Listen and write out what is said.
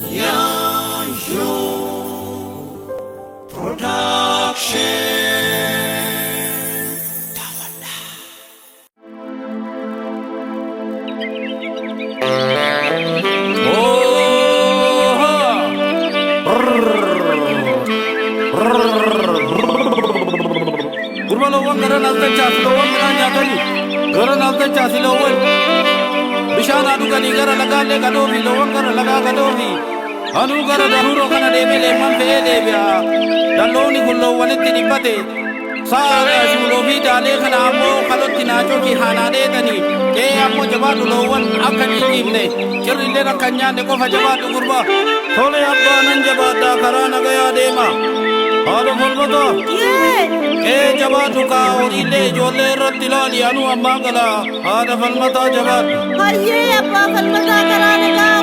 Yanjo Production. Gurbalawwan gara nalta chaasilawwan midhaan nyaatanii gara nalta chaasilawwan bishaan aduganii gara lagaalee gadoofi lawwan gara lagaa gadoofi anuu gara daruuroo kana deemee leemman fe'ee deebi'a dalloonni kun lawwanitti dhibbate sa'a ashuuloo fi daalee kana ammoo kalotti naacooki haanaa dheetanii kee ammoo jabaadhu lawwan akka dhiiqiifne cirrillee akka hin nyaanne qofa jabaadhu gurbaa tole abbaa nan jabaadhaa karaa nagayaa deema haadha falmataa jabaadhu kaa horiillee ijoollee irratti ilaali anuu ammaa gala haadha falmataa jabaadhu hayyee abbaa falmataa karaa nagaa